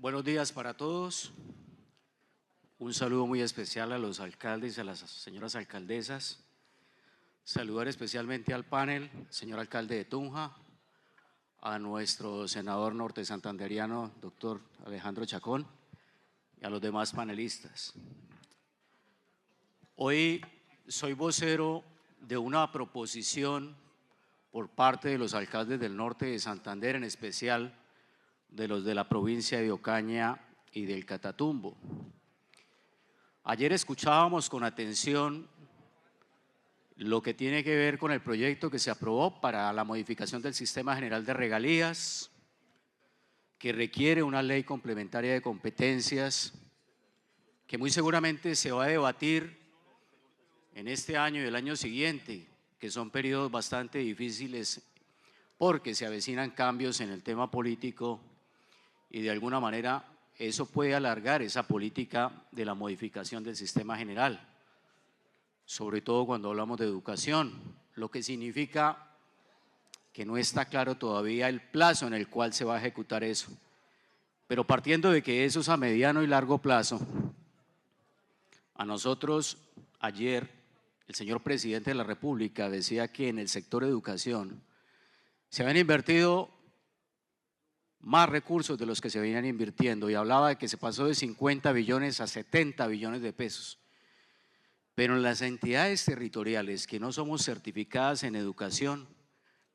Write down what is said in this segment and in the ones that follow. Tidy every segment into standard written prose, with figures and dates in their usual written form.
Buenos días para todos. Un saludo muy especial a los alcaldes y a las señoras alcaldesas. Saludar especialmente al panel, señor alcalde de Tunja, a nuestro senador norte santanderiano, doctor Alejandro Chacón, y a los demás panelistas. Hoy soy vocero de una proposición por parte de los alcaldes del norte de Santander, en especial de los de la provincia de Ocaña y del Catatumbo. Ayer escuchábamos con atención lo que tiene que ver con el proyecto que se aprobó para la modificación del Sistema General de Regalías, que requiere una ley complementaria de competencias, que muy seguramente se va a debatir en este año y el año siguiente, que son periodos bastante difíciles porque se avecinan cambios en el tema político y de alguna manera eso puede alargar esa política de la modificación del sistema general, sobre todo cuando hablamos de educación, lo que significa que no está claro todavía el plazo en el cual se va a ejecutar eso. Pero partiendo de que eso es a mediano y largo plazo, a nosotros ayer el señor presidente de la República decía que en el sector educación se habían invertido más recursos de los que se venían invirtiendo y hablaba de que se pasó de 50 billones a 70 billones de pesos. Pero en las entidades territoriales que no somos certificadas en educación,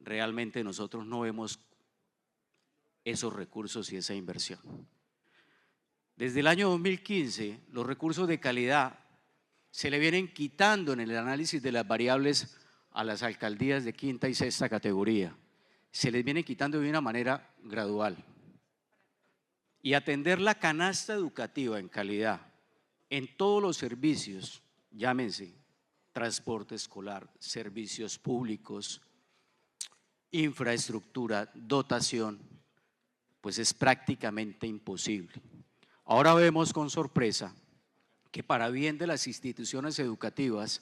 realmente nosotros no vemos esos recursos y esa inversión. Desde el año 2015, los recursos de calidad se le vienen quitando en el análisis de las variables a las alcaldías de quinta y sexta categoría. Se les viene quitando de una manera gradual. Y atender la canasta educativa en calidad en todos los servicios, llámense transporte escolar, servicios públicos, infraestructura, dotación, pues es prácticamente imposible. Ahora vemos con sorpresa que para bien de las instituciones educativas,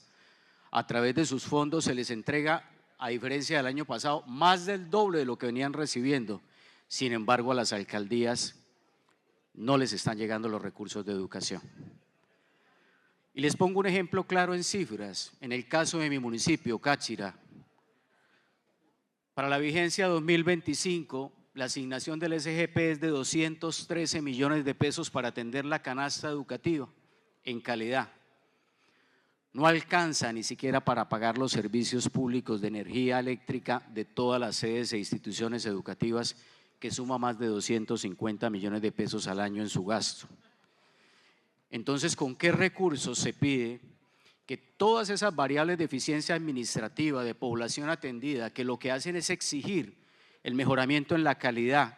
a través de sus fondos se les entrega, a diferencia del año pasado, más del doble de lo que venían recibiendo. Sin embargo, a las alcaldías no les están llegando los recursos de educación. Y les pongo un ejemplo claro en cifras. En el caso de mi municipio, Cáchira, para la vigencia 2025, la asignación del SGP es de 213 millones de pesos para atender la canasta educativa en calidad. No alcanza ni siquiera para pagar los servicios públicos de energía eléctrica de todas las sedes e instituciones educativas, que suma más de 250 millones de pesos al año en su gasto. Entonces, ¿con qué recursos se pide que todas esas variables de eficiencia administrativa, de población atendida, que lo que hacen es exigir el mejoramiento en la calidad,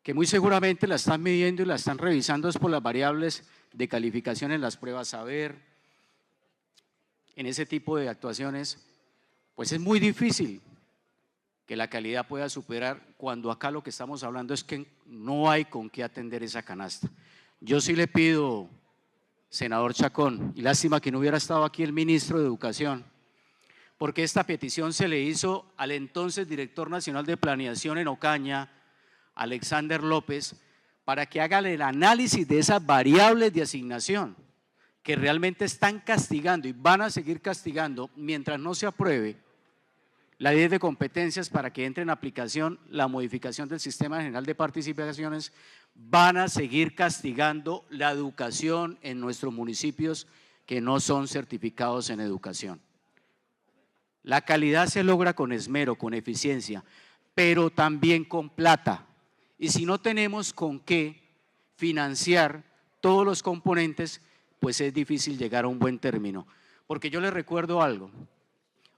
que muy seguramente la están midiendo y la están revisando es por las variables de calificación en las pruebas saber, en ese tipo de actuaciones, pues es muy difícil que la calidad pueda superar cuando acá lo que estamos hablando es que no hay con qué atender esa canasta. Yo sí le pido, senador Chacón, y lástima que no hubiera estado aquí el ministro de Educación, porque esta petición se le hizo al entonces director nacional de planeación en Ocaña, Alexander López, para que haga el análisis de esas variables de asignación que realmente están castigando y van a seguir castigando mientras no se apruebe la ley de competencias para que entre en aplicación la modificación del Sistema General de Participaciones, van a seguir castigando la educación en nuestros municipios que no son certificados en educación. La calidad se logra con esmero, con eficiencia, pero también con plata. Y si no tenemos con qué financiar todos los componentes, pues es difícil llegar a un buen término. Porque yo les recuerdo algo,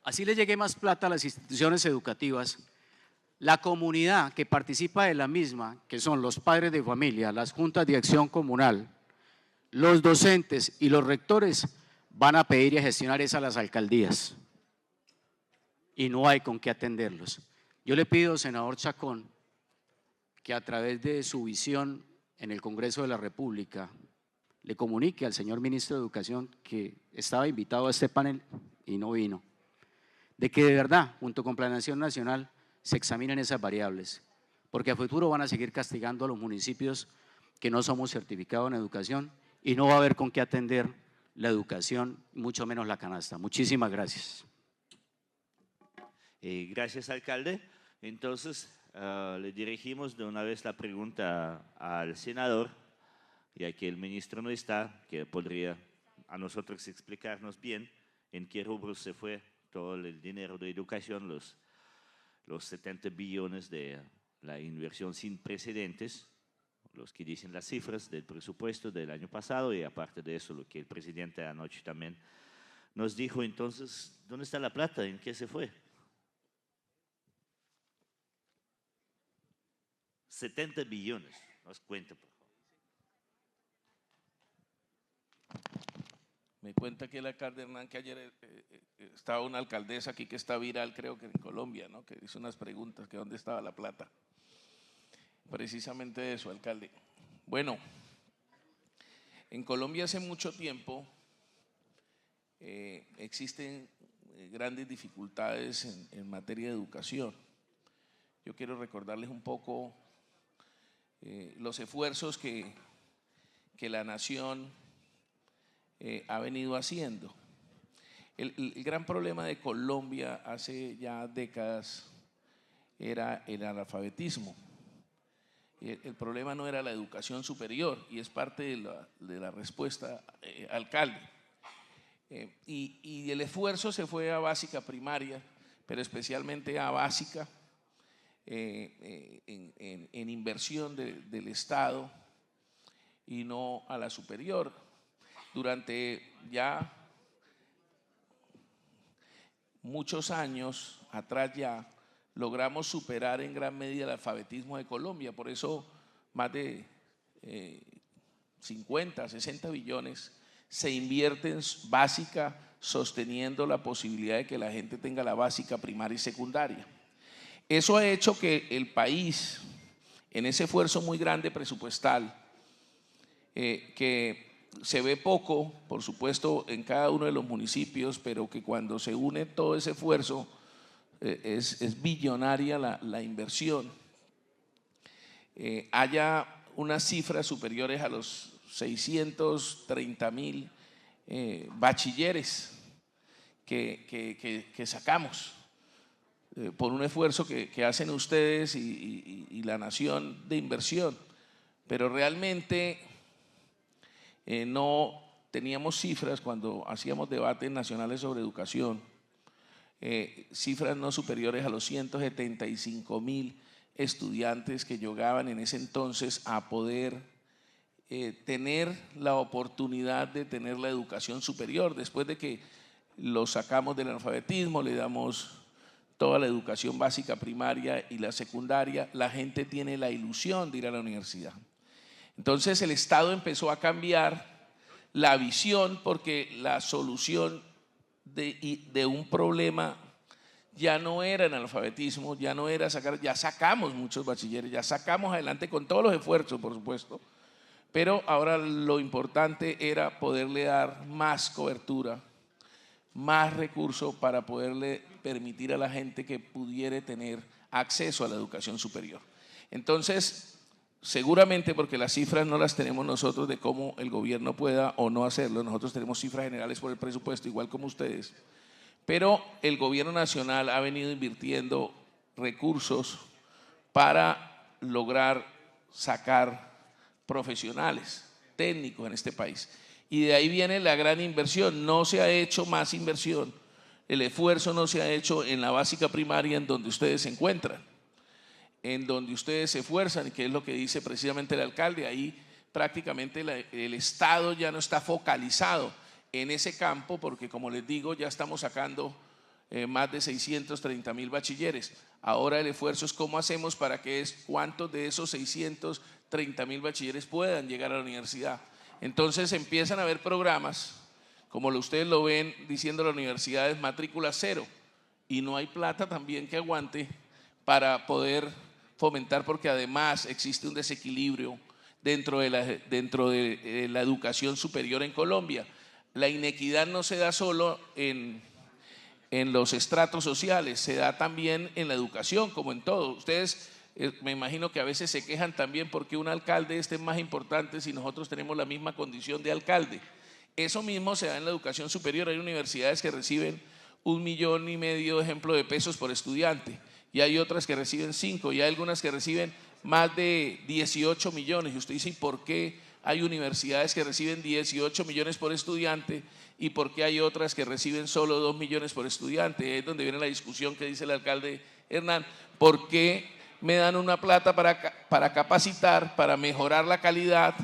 así le llegue más plata a las instituciones educativas, la comunidad que participa de la misma, que son los padres de familia, las juntas de acción comunal, los docentes y los rectores, van a pedir y a gestionar eso a las alcaldías. Y no hay con qué atenderlos. Yo le pido, senador Chacón, que a través de su visión en el Congreso de la República le comunique al señor ministro de Educación, que estaba invitado a este panel y no vino, de que de verdad, junto con Planeación Nacional, se examinen esas variables, porque a futuro van a seguir castigando a los municipios que no somos certificados en educación y no va a haber con qué atender la educación, mucho menos la canasta. Muchísimas gracias. Gracias, alcalde. Entonces, le dirigimos de una vez la pregunta al senador, ya que el ministro no está, que podría a nosotros explicarnos bien en qué rubros se fue todo el dinero de educación, los 70 billones de la inversión sin precedentes, los que dicen las cifras del presupuesto del año pasado, y aparte de eso, lo que el presidente anoche también nos dijo. Entonces, ¿dónde está la plata? ¿En qué se fue? 70 billones, nos cuenta, por favor. Me cuenta que el alcalde Hernán, que ayer estaba una alcaldesa aquí que está viral, creo que en Colombia, ¿no? Que hizo unas preguntas, que dónde estaba la plata. Precisamente eso, alcalde. Bueno, en Colombia hace mucho tiempo existen grandes dificultades en materia de educación. Yo quiero recordarles un poco los esfuerzos que la nación ha venido haciendo. El gran problema de Colombia hace ya décadas era el analfabetismo. El problema no era la educación superior, y es parte de la respuesta, alcalde. Y el esfuerzo se fue a básica primaria, pero especialmente a básica, en inversión del Estado y no a la superior. Durante ya muchos años atrás ya logramos superar en gran medida el alfabetismo de Colombia, por eso más de 50, 60 billones se invierten en básica, sosteniendo la posibilidad de que la gente tenga la básica primaria y secundaria. Eso ha hecho que el país, en ese esfuerzo muy grande presupuestal, que se ve poco, por supuesto, en cada uno de los municipios, pero que cuando se une todo ese esfuerzo es billonaria la inversión, haya unas cifras superiores a los 630.000 bachilleres que sacamos por un esfuerzo que hacen ustedes y la nación de inversión. Pero realmente no teníamos cifras cuando hacíamos debates nacionales sobre educación, cifras no superiores a los 175.000 estudiantes que llegaban en ese entonces a poder tener la oportunidad de tener la educación superior. Después de que los sacamos del analfabetismo, le damos toda la educación básica primaria y la secundaria, la gente tiene la ilusión de ir a la universidad. Entonces el Estado empezó a cambiar la visión, porque la solución de un problema ya no era el analfabetismo, ya no era sacar, ya sacamos muchos bachilleres, ya sacamos adelante con todos los esfuerzos, por supuesto, pero ahora lo importante era poderle dar más cobertura, más recursos para poderle permitir a la gente que pudiera tener acceso a la educación superior. Entonces, seguramente, porque las cifras no las tenemos nosotros de cómo el gobierno pueda o no hacerlo, nosotros tenemos cifras generales por el presupuesto, igual como ustedes, pero el gobierno nacional ha venido invirtiendo recursos para lograr sacar profesionales, técnicos en este país. Y de ahí viene la gran inversión. No se ha hecho más inversión, el esfuerzo no se ha hecho en la básica primaria, en donde ustedes se encuentran, en donde ustedes se esfuerzan, que es lo que dice precisamente el alcalde. Ahí prácticamente el Estado ya no está focalizado en ese campo, porque como les digo, ya estamos sacando más de 630.000 bachilleres. Ahora el esfuerzo es cómo hacemos para que cuántos de esos 630.000 bachilleres puedan llegar a la universidad. Entonces empiezan a haber programas, como ustedes lo ven, diciendo la universidad es matrícula cero, y no hay plata también que aguante para poder fomentar, porque además existe un desequilibrio dentro de la educación superior en Colombia. La inequidad no se da solo en los estratos sociales, se da también en la educación, como en todo. Ustedes Me imagino que a veces se quejan también porque un alcalde es más importante si nosotros tenemos la misma condición de alcalde. Eso mismo se da en la educación superior. Hay universidades que reciben 1,5 millones, ejemplo, de pesos por estudiante, y hay otras que reciben 5, y hay algunas que reciben más de 18 millones. Y usted dice, ¿y por qué hay universidades que reciben 18 millones por estudiante y por qué hay otras que reciben solo 2 millones por estudiante? Es donde viene la discusión que dice el alcalde Hernán. ¿Por qué me dan una plata para capacitar, para mejorar la calidad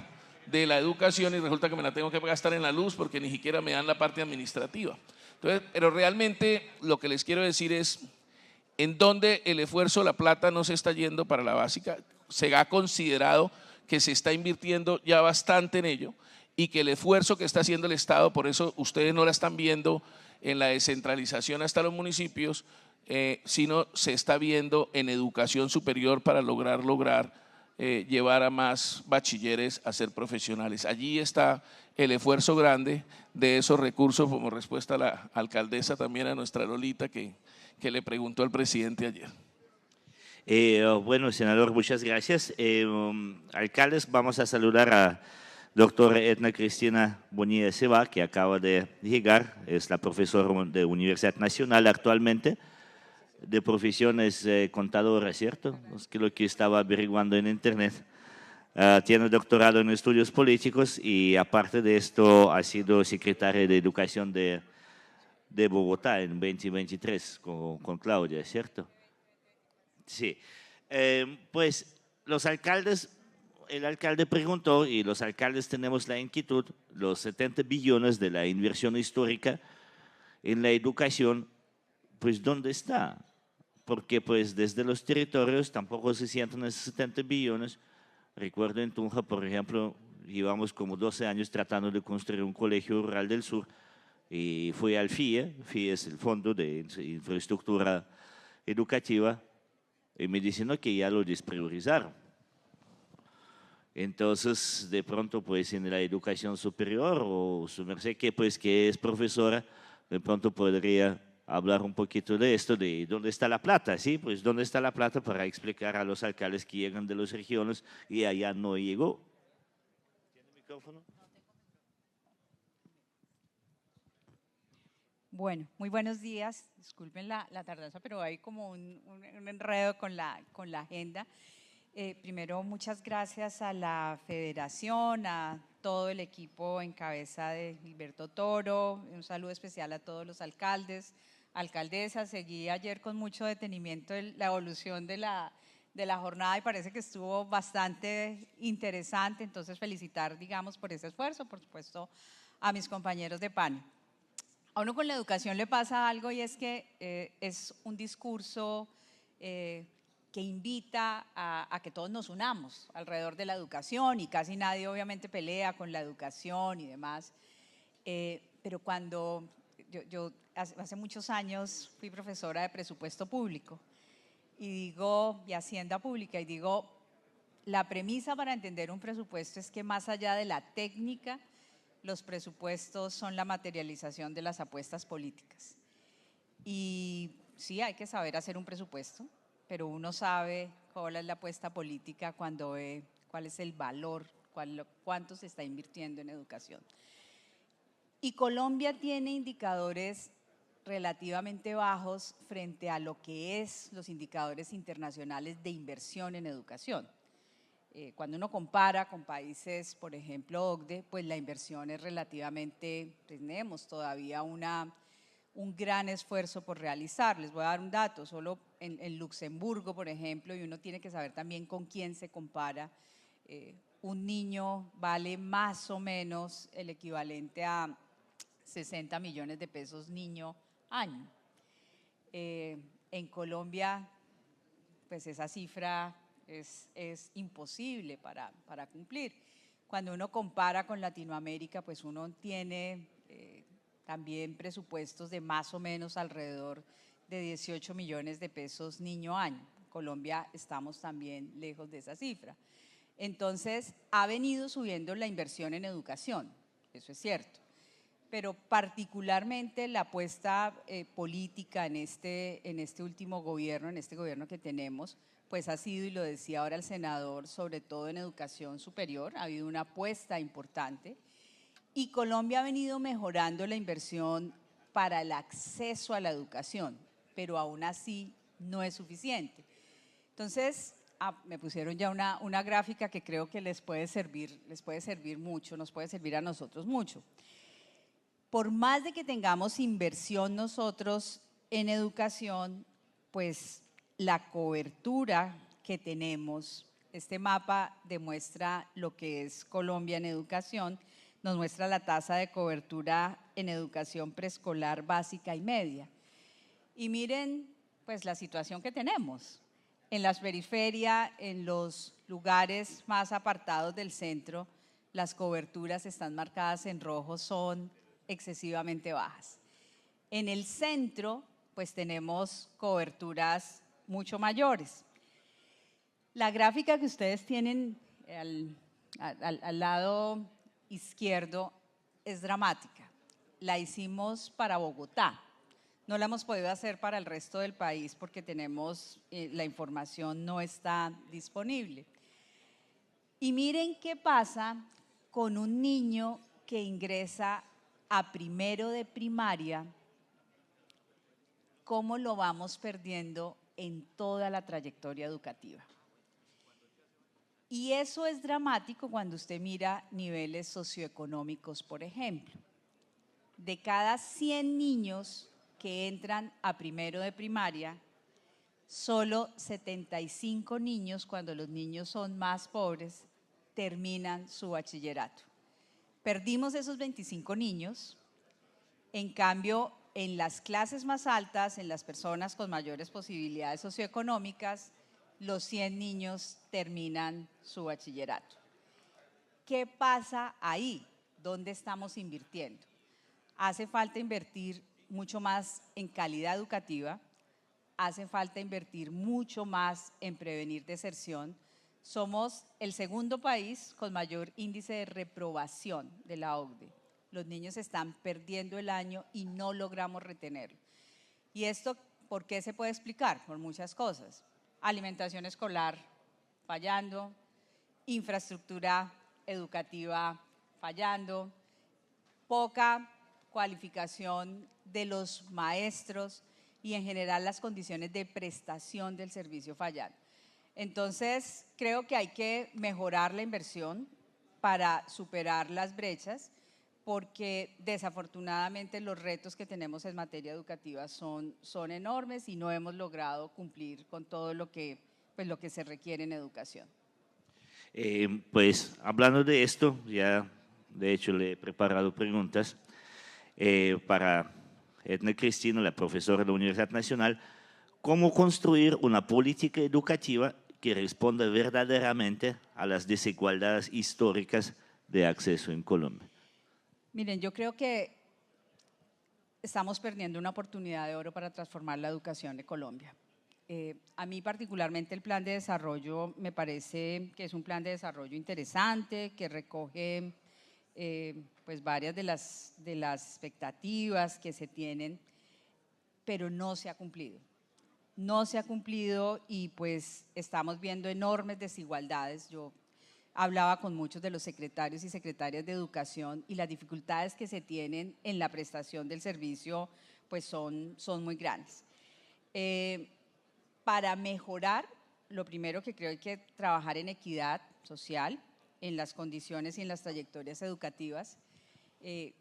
de la educación, y resulta que me la tengo que gastar en la luz porque ni siquiera me dan la parte administrativa? Entonces, pero realmente lo que les quiero decir es en donde el esfuerzo, la plata no se está yendo para la básica. Se ha considerado que se está invirtiendo ya bastante en ello y que el esfuerzo que está haciendo el Estado, por eso ustedes no la están viendo en la descentralización hasta los municipios, sino se está viendo en educación superior para lograr llevar a más bachilleres a ser profesionales. Allí está el esfuerzo grande de esos recursos, como respuesta a la alcaldesa, también a nuestra Lolita que le preguntó al presidente ayer. Bueno, senador, muchas gracias. Alcaldes, vamos a saludar a doctora Edna Cristina Bonilla Seva, que acaba de llegar, es la profesora de Universidad Nacional actualmente. De profesión es contadora, ¿cierto? Es que lo que estaba averiguando en internet. Tiene doctorado en estudios políticos y aparte de esto ha sido secretaria de Educación de Bogotá en 2023 con Claudia, ¿cierto? Sí. Pues los alcaldes, el alcalde preguntó y los alcaldes tenemos la inquietud, los 70 billones de la inversión histórica en la educación, pues ¿dónde está? Porque pues desde los territorios tampoco se sienten esos 70 billones. Recuerdo en Tunja, por ejemplo, llevamos como 12 años tratando de construir un colegio rural del sur y fui al FIE, FIE es el Fondo de Infraestructura Educativa, y me dicen que ya lo despriorizaron. Entonces, de pronto, pues en la educación superior, o su merced que pues que es profesora, de pronto podría hablar un poquito de esto, de dónde está la plata, ¿sí? Pues dónde está la plata para explicar a los alcaldes que llegan de las regiones y allá no llegó. ¿Tiene micrófono? Bueno, muy buenos días. Disculpen la tardanza, pero hay como un enredo con la agenda. Primero, muchas gracias a la Federación, a todo el equipo en cabeza de Gilberto Toro. Un saludo especial a todos los alcaldes, alcaldesas. Seguí ayer con mucho detenimiento la evolución de la jornada y parece que estuvo bastante interesante. Entonces, felicitar, digamos, por ese esfuerzo, por supuesto, a mis compañeros de panel. A uno con la educación le pasa algo y es que es un discurso que invita a que todos nos unamos alrededor de la educación y casi nadie obviamente pelea con la educación y demás. Pero cuando yo hace muchos años fui profesora de presupuesto público y Hacienda Pública y digo, la premisa para entender un presupuesto es que más allá de la técnica, los presupuestos son la materialización de las apuestas políticas. Y sí, hay que saber hacer un presupuesto, pero uno sabe cuál es la apuesta política cuando ve cuál es el valor, cuánto se está invirtiendo en educación. Y Colombia tiene indicadores relativamente bajos frente a lo que es los indicadores internacionales de inversión en educación. Cuando uno compara con países, por ejemplo, OCDE, pues la inversión es relativamente, tenemos todavía un gran esfuerzo por realizar. Les voy a dar un dato, solo en Luxemburgo, por ejemplo, y uno tiene que saber también con quién se compara. Un niño vale más o menos el equivalente a 60 millones de pesos niño año. En Colombia, pues esa cifra es imposible para cumplir. Cuando uno compara con Latinoamérica, pues uno tiene también presupuestos de más o menos alrededor de 18 millones de pesos niño año. En Colombia estamos también lejos de esa cifra. Entonces, ha venido subiendo la inversión en educación, eso es cierto, pero particularmente la apuesta política en este último gobierno, en este gobierno que tenemos, pues ha sido, y lo decía ahora el senador, sobre todo en educación superior, ha habido una apuesta importante y Colombia ha venido mejorando la inversión para el acceso a la educación, pero aún así no es suficiente. Entonces, me pusieron ya una gráfica que creo que les puede servir mucho, nos puede servir a nosotros mucho. Por más de que tengamos inversión nosotros en educación, pues la cobertura que tenemos, este mapa demuestra lo que es Colombia en educación, nos muestra la tasa de cobertura en educación preescolar básica y media. Y miren, pues la situación que tenemos. En las periferias, en los lugares más apartados del centro, las coberturas están marcadas en rojo, son excesivamente bajas. En el centro, pues tenemos coberturas mucho mayores. La gráfica que ustedes tienen al lado izquierdo es dramática. La hicimos para Bogotá. No la hemos podido hacer para el resto del país porque tenemos, la información no está disponible. Y miren qué pasa con un niño que ingresa a primero de primaria, cómo lo vamos perdiendo en toda la trayectoria educativa. Y eso es dramático cuando usted mira niveles socioeconómicos, por ejemplo. De cada 100 niños que entran a primero de primaria, solo 75 niños, cuando los niños son más pobres, terminan su bachillerato. Perdimos esos 25 niños, en cambio, en las clases más altas, en las personas con mayores posibilidades socioeconómicas, los 100 niños terminan su bachillerato. ¿Qué pasa ahí? ¿Dónde estamos invirtiendo? Hace falta invertir mucho más en calidad educativa, hace falta invertir mucho más en prevenir deserción. Somos el segundo país con mayor índice de reprobación de la OCDE. Los niños están perdiendo el año y no logramos retenerlo. ¿Y esto por qué se puede explicar? Por muchas cosas. Alimentación escolar fallando, infraestructura educativa fallando, poca cualificación de los maestros y en general las condiciones de prestación del servicio fallando. Entonces, creo que hay que mejorar la inversión para superar las brechas, porque desafortunadamente los retos que tenemos en materia educativa son enormes y no hemos logrado cumplir con todo lo que se requiere en educación. Pues hablando de esto, ya de hecho le he preparado preguntas para Edna Cristina, la profesora de la Universidad Nacional. ¿Cómo construir una política educativa que responda verdaderamente a las desigualdades históricas de acceso en Colombia? Miren, yo creo que estamos perdiendo una oportunidad de oro para transformar la educación de Colombia. A mí particularmente el plan de desarrollo me parece que es un plan de desarrollo interesante, que recoge pues varias de las expectativas que se tienen, pero no se ha cumplido. No se ha cumplido y pues estamos viendo enormes desigualdades. Yo hablaba con muchos de los secretarios y secretarias de educación y las dificultades que se tienen en la prestación del servicio pues son muy grandes. Para mejorar, lo primero que creo hay que trabajar en equidad social, en las condiciones y en las trayectorias educativas.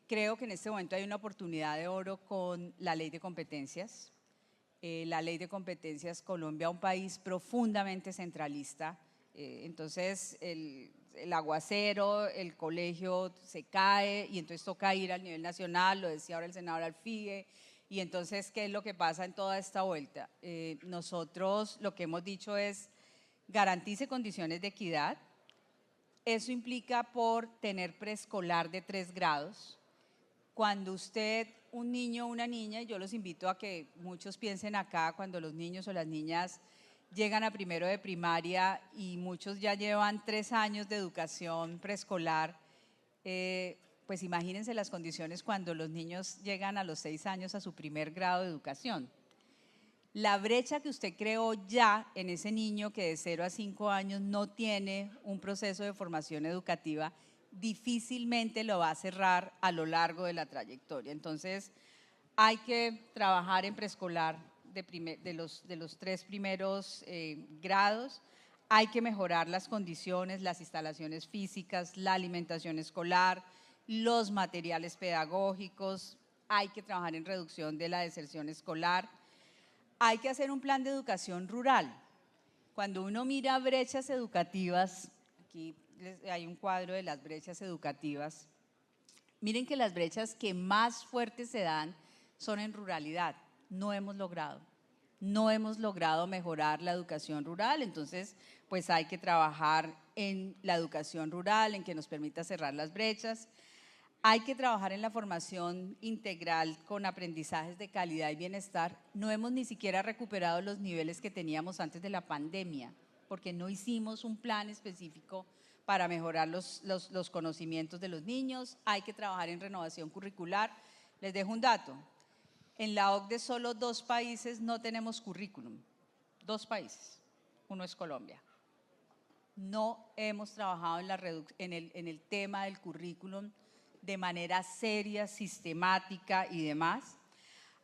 Creo que en este momento hay una oportunidad de oro con la ley de competencias. La ley de competencias, Colombia, un país profundamente centralista. Entonces el aguacero, el colegio se cae y entonces toca ir al nivel nacional, lo decía ahora el senador Alfie, y entonces ¿qué es lo que pasa en toda esta vuelta? Nosotros lo que hemos dicho es garantice condiciones de equidad. Eso implica por tener preescolar de 3 grados. Cuando usted, un niño o una niña, y yo los invito a que muchos piensen acá, cuando los niños o las niñas llegan a primero de primaria y muchos ya llevan 3 años de educación preescolar, pues imagínense las condiciones cuando los niños llegan a los 6 años a su primer grado de educación. La brecha que usted creó ya en ese niño que de 0 a 5 años no tiene un proceso de formación educativa, difícilmente lo va a cerrar a lo largo de la trayectoria. Entonces, hay que trabajar en preescolar de los 3 primeros grados. Hay que mejorar las condiciones, las instalaciones físicas, la alimentación escolar, los materiales pedagógicos. Hay que trabajar en reducción de la deserción escolar. Hay que hacer un plan de educación rural. Cuando uno mira brechas educativas, aquí hay un cuadro de las brechas educativas, miren que las brechas que más fuertes se dan son en ruralidad. No hemos logrado mejorar la educación rural, entonces pues hay que trabajar en la educación rural, en que nos permita cerrar las brechas. Hay que trabajar en la formación integral con aprendizajes de calidad y bienestar. No hemos ni siquiera recuperado los niveles que teníamos antes de la pandemia, porque no hicimos un plan específico para mejorar los conocimientos de los niños. Hay que trabajar en renovación curricular. Les dejo un dato. En la OCDE solo 2 países no tenemos currículum. 2 países. Uno es Colombia. No hemos trabajado en el tema del currículum de manera seria, sistemática y demás.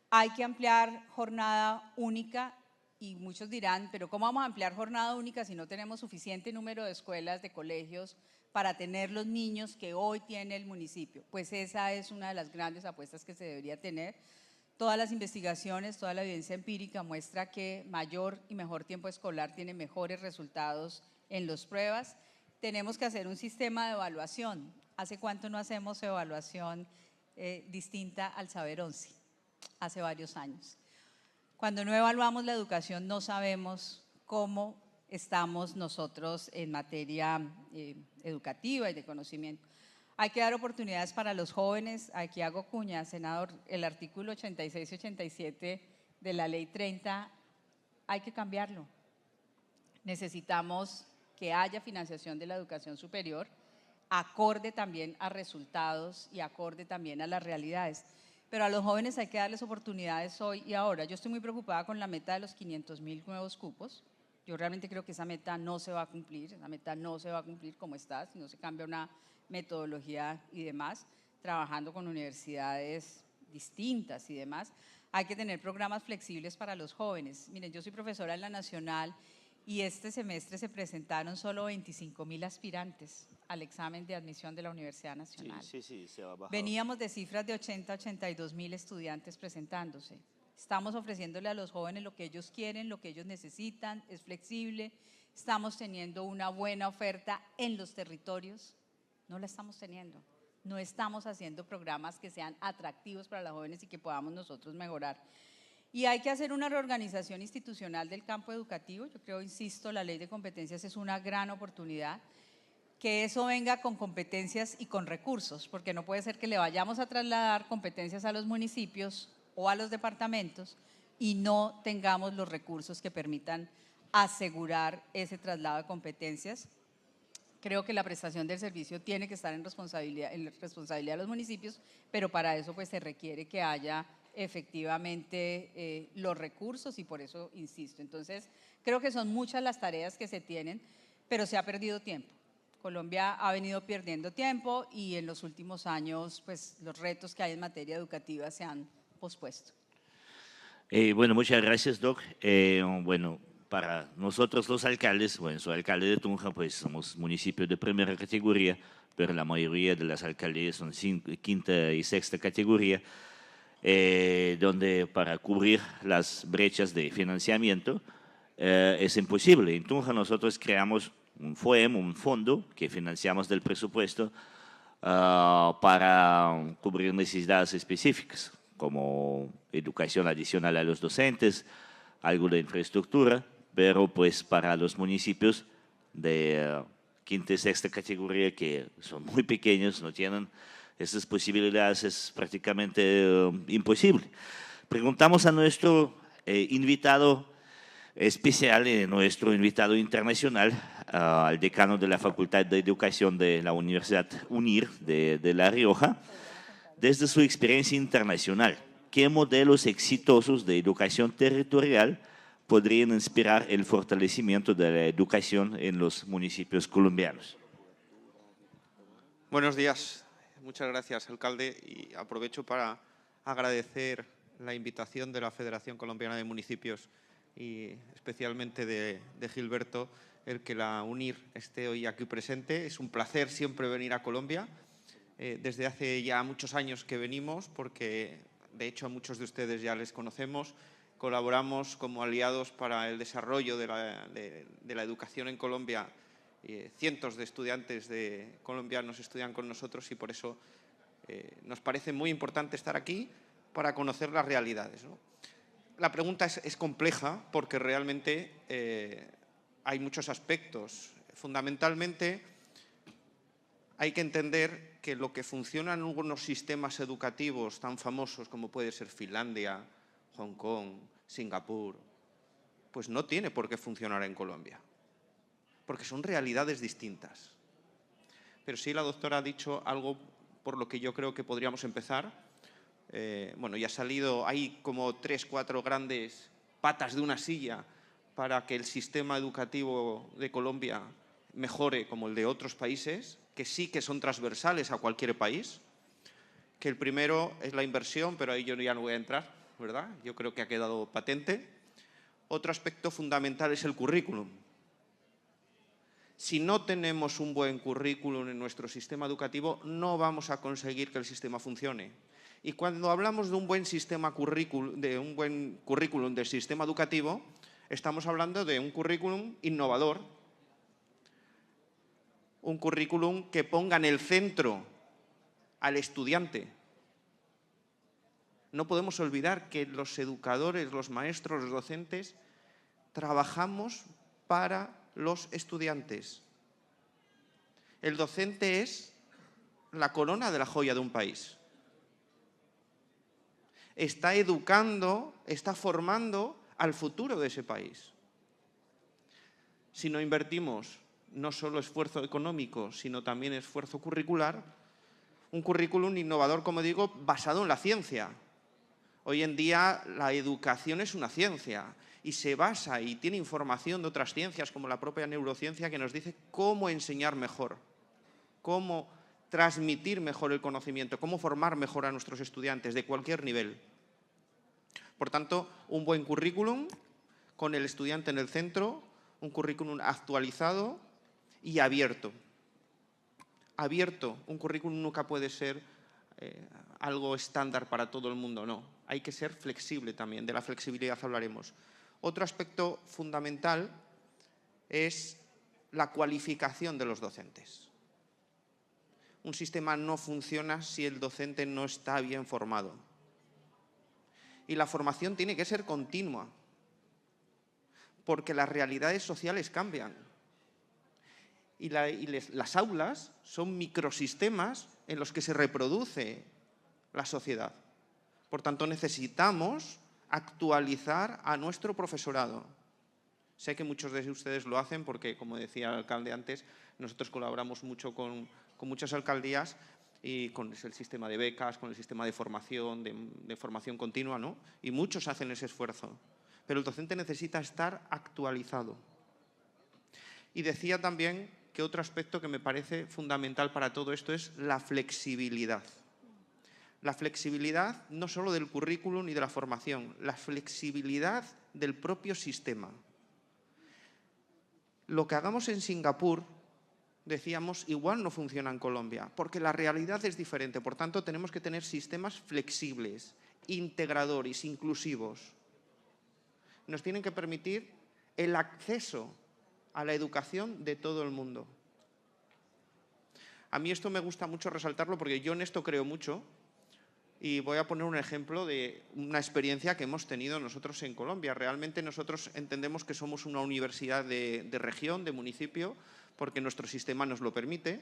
Hay que ampliar jornada única y muchos dirán, pero ¿cómo vamos a ampliar jornada única si no tenemos suficiente número de escuelas, de colegios para tener los niños que hoy tiene el municipio? Pues esa es una de las grandes apuestas que se debería tener. Todas las investigaciones, toda la evidencia empírica muestra que mayor y mejor tiempo escolar tiene mejores resultados en las pruebas. Tenemos que hacer un sistema de evaluación. ¿Hace cuánto no hacemos evaluación distinta al Saber 11? Hace varios años. Cuando no evaluamos la educación no sabemos cómo estamos nosotros en materia educativa y de conocimiento. Hay que dar oportunidades para los jóvenes. Aquí hago cuña, senador, el artículo 86 y 87 de la ley 30, hay que cambiarlo. Necesitamos que haya financiación de la educación superior, acorde también a resultados y acorde también a las realidades. Pero a los jóvenes hay que darles oportunidades hoy y ahora. Yo estoy muy preocupada con la meta de los 500.000 nuevos cupos. Yo realmente creo que esa meta no se va a cumplir, como está, si no se cambia una metodología y demás, trabajando con universidades distintas y demás. Hay que tener programas flexibles para los jóvenes. Miren, yo soy profesora en la Nacional y este semestre se presentaron solo 25.000 aspirantes al examen de admisión de la Universidad Nacional. Sí, se va a bajar. Veníamos de cifras de 80 a 82.000 estudiantes presentándose. Estamos ofreciéndole a los jóvenes lo que ellos quieren, lo que ellos necesitan, es flexible. Estamos teniendo una buena oferta en los territorios. No la estamos teniendo. No estamos haciendo programas que sean atractivos para los jóvenes y que podamos nosotros mejorar. Y hay que hacer una reorganización institucional del campo educativo. Yo creo, insisto, la ley de competencias es una gran oportunidad. Que eso venga con competencias y con recursos, porque no puede ser que le vayamos a trasladar competencias a los municipios o a los departamentos y no tengamos los recursos que permitan asegurar ese traslado de competencias. Creo que la prestación del servicio tiene que estar en responsabilidad de los municipios, pero para eso pues se requiere que haya efectivamente los recursos y por eso insisto. Entonces, creo que son muchas las tareas que se tienen, pero se ha perdido tiempo. Colombia ha venido perdiendo tiempo y en los últimos años pues los retos que hay en materia educativa se han pospuesto. Bueno, muchas gracias, Doc. Bueno, para nosotros los alcaldes, bueno, soy alcalde de Tunja, pues somos municipios de primera categoría, pero la mayoría de las alcaldías son quinta y sexta categoría, donde para cubrir las brechas de financiamiento es imposible. En Tunja nosotros creamos un FOEM, un fondo que financiamos del presupuesto para cubrir necesidades específicas, como educación adicional a los docentes, algo de infraestructura, pero pues para los municipios de quinta y sexta categoría que son muy pequeños, no tienen esas posibilidades, es prácticamente imposible. Preguntamos a nuestro invitado especial, nuestro invitado internacional, al decano de la Facultad de Educación de la Universidad UNIR de La Rioja, desde su experiencia internacional. qué modelos exitosos de educación territorial podrían inspirar el fortalecimiento de la educación en los municipios colombianos. Buenos días. Muchas gracias, alcalde. Y aprovecho para agradecer la invitación de la Federación Colombiana de Municipios y especialmente de Gilberto, el que la UNIR esté hoy aquí presente. Es un placer siempre venir a Colombia. Desde hace ya muchos años que venimos, porque de hecho a muchos de ustedes ya les conocemos. Colaboramos como aliados para el desarrollo de la educación en Colombia. Cientos de estudiantes colombianos estudian con nosotros y por eso nos parece muy importante estar aquí para conocer las realidades, ¿no? La pregunta es compleja porque realmente hay muchos aspectos. Fundamentalmente hay que entender que lo que funciona en algunos sistemas educativos tan famosos como puede ser Finlandia, Hong Kong, Singapur, pues no tiene por qué funcionar en Colombia, porque son realidades distintas. Pero sí, la doctora ha dicho algo por lo que yo creo que podríamos empezar. Bueno, ya ha salido, hay como 3, 4 grandes patas de una silla para que el sistema educativo de Colombia mejore como el de otros países, que sí que son transversales a cualquier país. Que el primero es la inversión, pero ahí yo ya no voy a entrar, ¿verdad? Yo creo que ha quedado patente. Otro aspecto fundamental es el currículum. Si no tenemos un buen currículum en nuestro sistema educativo, no vamos a conseguir que el sistema funcione. Y cuando hablamos de un buen currículum del sistema educativo, estamos hablando de un currículum innovador, un currículum que ponga en el centro al estudiante. No podemos olvidar que los educadores, los maestros, los docentes, trabajamos para los estudiantes. El docente es la corona de la joya de un país. Está educando, está formando al futuro de ese país. Si no invertimos no solo esfuerzo económico, sino también esfuerzo curricular, un currículum innovador, como digo, basado en la ciencia. Hoy en día la educación es una ciencia y se basa y tiene información de otras ciencias como la propia neurociencia que nos dice cómo enseñar mejor, cómo transmitir mejor el conocimiento, cómo formar mejor a nuestros estudiantes de cualquier nivel. Por tanto, un buen currículum con el estudiante en el centro, un currículum actualizado y abierto. Abierto, un currículum nunca puede ser algo estándar para todo el mundo, no. Hay que ser flexible también, de la flexibilidad hablaremos. Otro aspecto fundamental es la cualificación de los docentes. Un sistema no funciona si el docente no está bien formado. Y la formación tiene que ser continua, porque las realidades sociales cambian. Y las aulas son microsistemas en los que se reproduce la sociedad. Por tanto, necesitamos actualizar a nuestro profesorado. Sé que muchos de ustedes lo hacen porque, como decía el alcalde antes, nosotros colaboramos mucho con muchas alcaldías y con el sistema de becas, con el sistema de formación, de formación continua, ¿no? Y muchos hacen ese esfuerzo. Pero el docente necesita estar actualizado. Y decía también que otro aspecto que me parece fundamental para todo esto es la flexibilidad. La flexibilidad no solo del currículum y de la formación, la flexibilidad del propio sistema. Lo que hagamos en Singapur, decíamos, igual no funciona en Colombia, porque la realidad es diferente. Por tanto, tenemos que tener sistemas flexibles, integradores, inclusivos. Nos tienen que permitir el acceso a la educación de todo el mundo. A mí esto me gusta mucho resaltarlo porque yo en esto creo mucho y voy a poner un ejemplo de una experiencia que hemos tenido nosotros en Colombia. Realmente nosotros entendemos que somos una universidad de región, de municipio, porque nuestro sistema nos lo permite,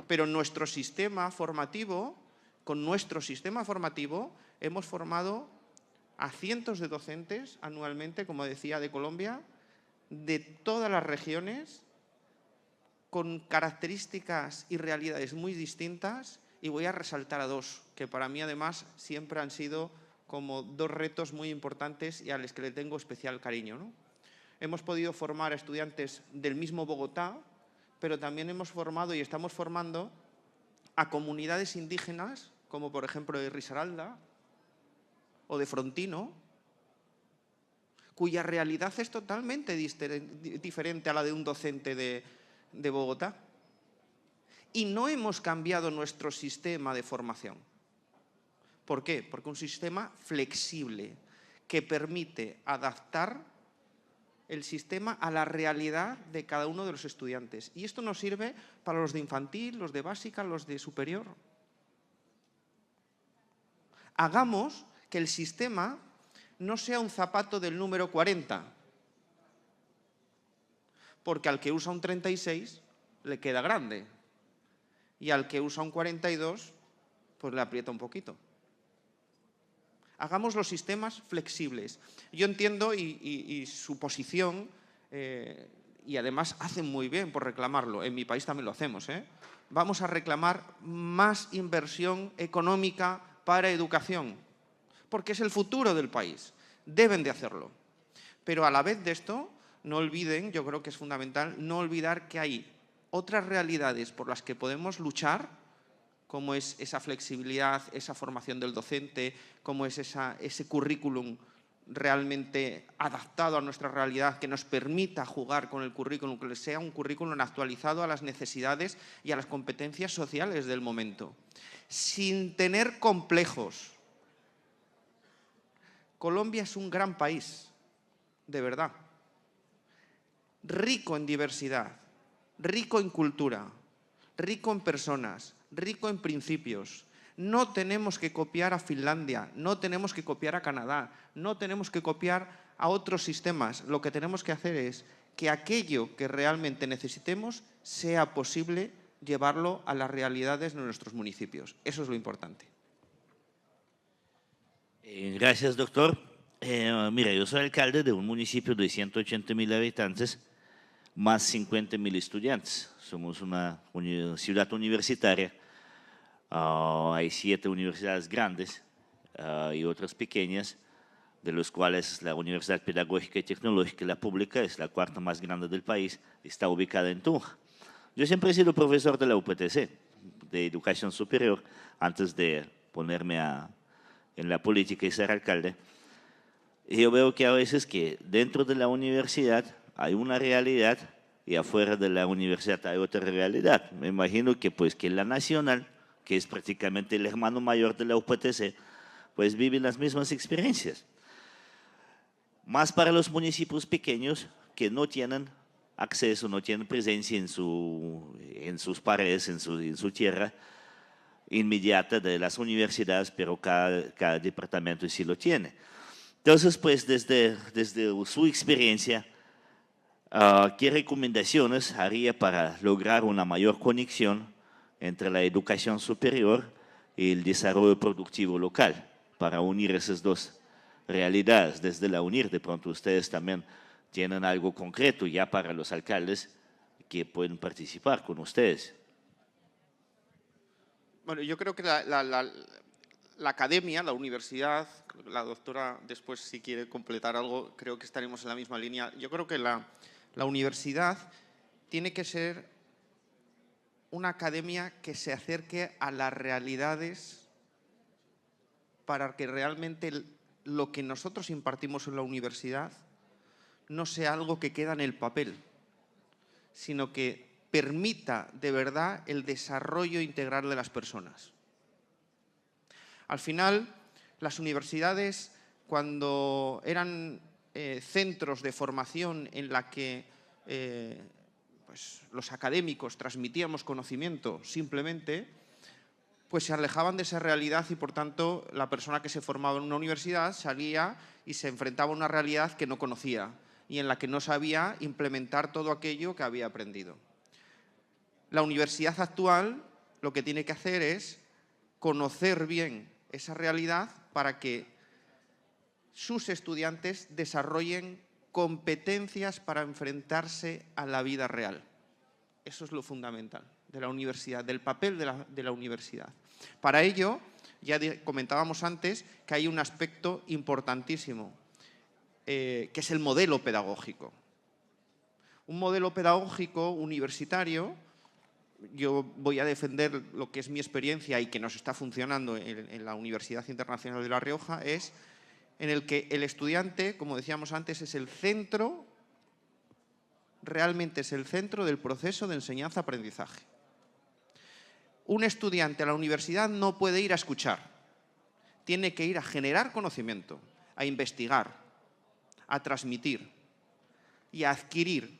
pero nuestro sistema formativo, con nuestro sistema formativo hemos formado a cientos de docentes anualmente, como decía, de Colombia, de todas las regiones, con características y realidades muy distintas, y voy a resaltar a dos, que para mí además siempre han sido como dos retos muy importantes y a los que le tengo especial cariño, ¿no? Hemos podido formar a estudiantes del mismo Bogotá, pero también hemos formado y estamos formando a comunidades indígenas, como por ejemplo de Risaralda o de Frontino, cuya realidad es totalmente diferente a la de un docente de Bogotá. Y no hemos cambiado nuestro sistema de formación. ¿Por qué? Porque un sistema flexible que permite adaptar el sistema a la realidad de cada uno de los estudiantes. Y esto nos sirve para los de infantil, los de básica, los de superior. Hagamos que el sistema no sea un zapato del número 40, porque al que usa un 36 le queda grande y al que usa un 42 pues le aprieta un poquito. Hagamos los sistemas flexibles. Yo entiendo y su posición, y además hacen muy bien por reclamarlo, en mi país también lo hacemos, vamos a reclamar más inversión económica para educación, porque es el futuro del país, deben de hacerlo. Pero a la vez de esto, no olviden, yo creo que es fundamental, no olvidar que hay otras realidades por las que podemos luchar, como es esa flexibilidad, esa formación del docente, como es ese currículum realmente adaptado a nuestra realidad, que nos permita jugar con el currículum, que sea un currículum actualizado a las necesidades y a las competencias sociales del momento, sin tener complejos. Colombia es un gran país, de verdad, rico en diversidad, rico en cultura, rico en personas, rico en principios. No tenemos que copiar a Finlandia, no tenemos que copiar a Canadá, no tenemos que copiar a otros sistemas. Lo que tenemos que hacer es que aquello que realmente necesitemos sea posible llevarlo a las realidades de nuestros municipios. Eso es lo importante. Gracias, doctor. Mira, yo soy alcalde de un municipio de 180.000 habitantes, más 50.000 estudiantes. Somos una ciudad universitaria. Hay 7 universidades grandes y otras pequeñas, de los cuales la Universidad Pedagógica y Tecnológica, la pública, es la 4ª más grande del país, está ubicada en Tunja. Yo siempre he sido profesor de la UPTC, de Educación Superior, antes de ponerme en la política y ser alcalde. Y yo veo que a veces que dentro de la universidad hay una realidad y afuera de la universidad hay otra realidad. Me imagino que pues que la nacional, que es prácticamente el hermano mayor de la UPTC, pues vive las mismas experiencias. Más para los municipios pequeños que no tienen acceso, no tienen presencia en sus paredes, en su tierra inmediata de las universidades, pero cada departamento sí lo tiene. Entonces, pues desde su experiencia, ¿qué recomendaciones haría para lograr una mayor conexión entre la educación superior y el desarrollo productivo local, para unir esas dos realidades? Desde la UNIR, de pronto ustedes también tienen algo concreto ya para los alcaldes que pueden participar con ustedes. Bueno, yo creo que la academia, la universidad, la doctora después si quiere completar algo, creo que estaremos en la misma línea. Yo creo que la universidad tiene que ser una academia que se acerque a las realidades para que realmente lo que nosotros impartimos en la universidad no sea algo que queda en el papel, sino que permita de verdad el desarrollo integral de las personas. Al final, las universidades, cuando eran centros de formación en la que pues, los académicos transmitíamos conocimiento simplemente, pues se alejaban de esa realidad y, por tanto, la persona que se formaba en una universidad salía y se enfrentaba a una realidad que no conocía y en la que no sabía implementar todo aquello que había aprendido. La universidad actual lo que tiene que hacer es conocer bien esa realidad para que sus estudiantes desarrollen competencias para enfrentarse a la vida real. Eso es lo fundamental. de la universidad, del papel de la universidad. Para ello, ya comentábamos antes que hay un aspecto importantísimo, que es el modelo pedagógico. Un modelo pedagógico universitario, yo voy a defender lo que es mi experiencia y que nos está funcionando en la Universidad Internacional de La Rioja, es en el que el estudiante, como decíamos antes, es el centro, realmente es el centro del proceso de enseñanza-aprendizaje. Un estudiante a la universidad no puede ir a escuchar, tiene que ir a generar conocimiento, a investigar, a transmitir y a adquirir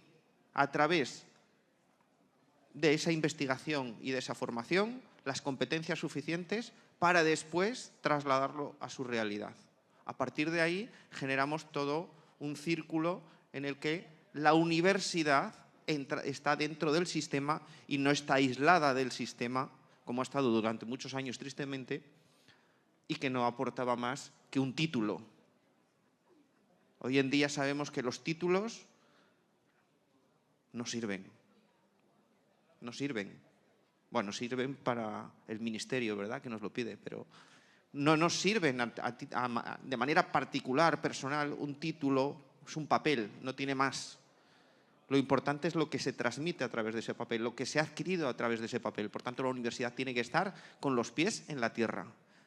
a través de esa investigación y de esa formación las competencias suficientes para después trasladarlo a su realidad. A partir de ahí generamos todo un círculo en el que la universidad está dentro del sistema y no está aislada del sistema, como ha estado durante muchos años tristemente, y que no aportaba más que un título. Hoy en día sabemos que los títulos no sirven. No sirven. Bueno, sirven para el ministerio, ¿verdad?, que nos lo pide, pero no nos sirven de manera particular, personal. Un título es un papel, no tiene más. Lo importante es lo que se transmite a través de ese papel, lo que se ha adquirido a través de ese papel. Por tanto, la universidad tiene que estar con los pies en la tierra,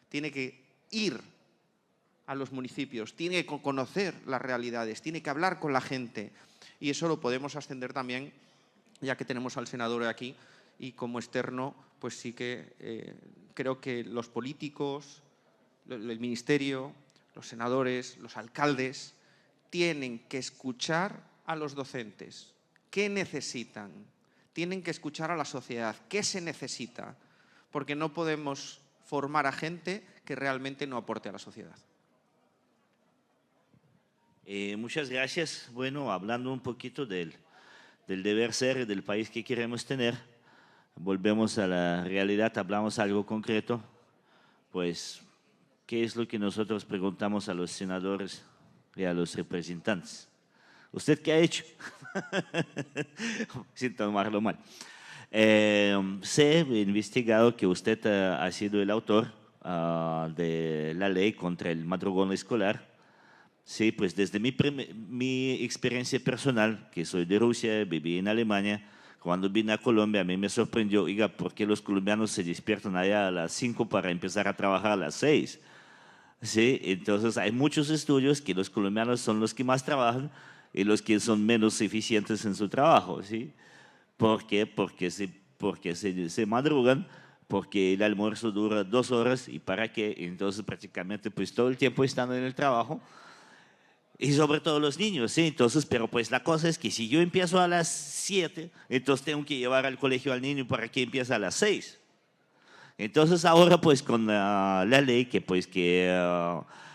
tiene que ir a los municipios, tiene que conocer las realidades, tiene que hablar con la gente. Y eso lo podemos ascender también, ya que tenemos al senador aquí, y como externo, pues sí que creo que los políticos, el ministerio, los senadores, los alcaldes, tienen que escuchar a los docentes. ¿Qué necesitan? Tienen que escuchar a la sociedad. ¿Qué se necesita? Porque no podemos formar a gente que realmente no aporte a la sociedad. Muchas gracias. Bueno, hablando un poquito del deber ser y del país que queremos tener, volvemos a la realidad, hablamos algo concreto, pues, ¿qué es lo que nosotros preguntamos a los senadores y a los representantes? ¿Usted qué ha hecho? Sin tomarlo mal. He investigado que usted ha sido el autor de la ley contra el madrugón escolar. Sí, pues desde mi experiencia personal, que soy de Rusia, viví en Alemania, cuando vine a Colombia a mí me sorprendió, oiga, ¿por qué los colombianos se despiertan allá a las 5 para empezar a trabajar a las 6? Sí, entonces hay muchos estudios que los colombianos son los que más trabajan y los que son menos eficientes en su trabajo, ¿sí? ¿Por qué? Porque se madrugan, porque el almuerzo dura 2 horas y ¿para qué? Entonces prácticamente pues todo el tiempo están en el trabajo. Y sobre todo los niños, ¿sí? Entonces, pero pues la cosa es que si yo empiezo a las 7, entonces tengo que llevar al colegio al niño para que empiece a las 6. Entonces ahora pues con la ley que pues que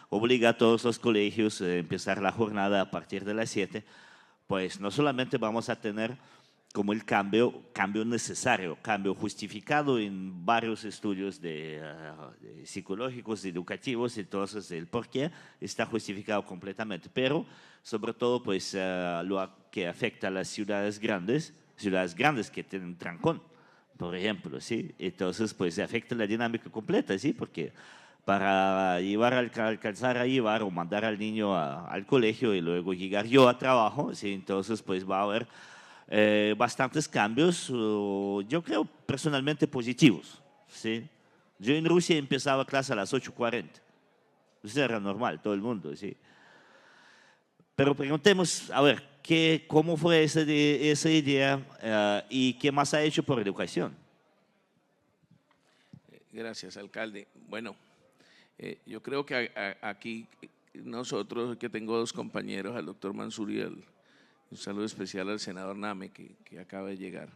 obliga a todos los colegios a empezar la jornada a partir de las 7, pues no solamente vamos a tener como el cambio necesario, cambio justificado en varios estudios de psicológicos, educativos, entonces el por qué está justificado completamente, pero sobre todo pues lo que afecta a las ciudades grandes que tienen trancón, por ejemplo, ¿sí? Entonces pues afecta la dinámica completa, ¿sí? Porque para alcanzar a llevar o mandar al niño al colegio y luego llegar yo a trabajo, ¿sí? Entonces pues va a haber bastantes cambios, yo creo personalmente positivos, ¿sí? Yo en Rusia empezaba clase a las 8:40, eso era normal, todo el mundo, ¿sí? Pero preguntemos, a ver, ¿cómo fue esa idea y qué más ha hecho por educación? Gracias, alcalde. Bueno, yo creo que aquí nosotros, que tengo 2 compañeros, al doctor Mansur y un saludo especial al senador Name, que acaba de llegar.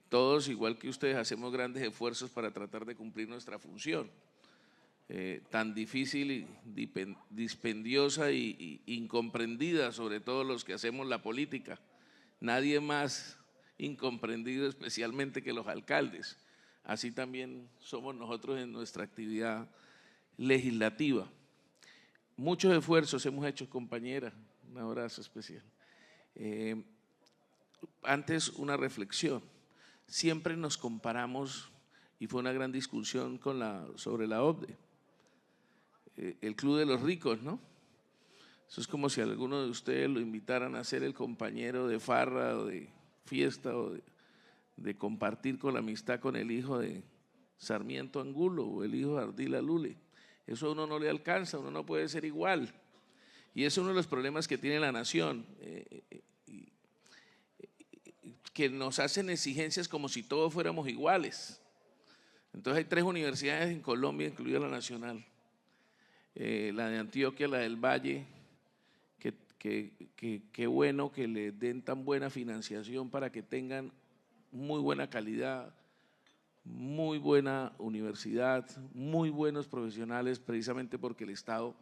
Todos, igual que ustedes, hacemos grandes esfuerzos para tratar de cumplir nuestra función, tan difícil y dispendiosa y incomprendida, sobre todo los que hacemos la política. Nadie más incomprendido especialmente que los alcaldes. Así también somos nosotros en nuestra actividad legislativa. Muchos esfuerzos hemos hecho, compañera. Un abrazo especial. Antes, una reflexión. siempre nos comparamos, y fue una gran discusión sobre la OCDE, el club de los ricos, ¿no? Eso es como si alguno de ustedes lo invitaran a ser el compañero de farra o de fiesta o de compartir con la amistad con el hijo de Sarmiento Angulo o el hijo de Ardila Lule. Eso a uno no le alcanza, uno no puede ser igual. Y es uno de los problemas que tiene la nación, que nos hacen exigencias como si todos fuéramos iguales. Entonces hay 3 universidades en Colombia, incluida la nacional, la de Antioquia, la del Valle, qué bueno que le den tan buena financiación para que tengan muy buena calidad, muy buena universidad, muy buenos profesionales, precisamente porque el Estado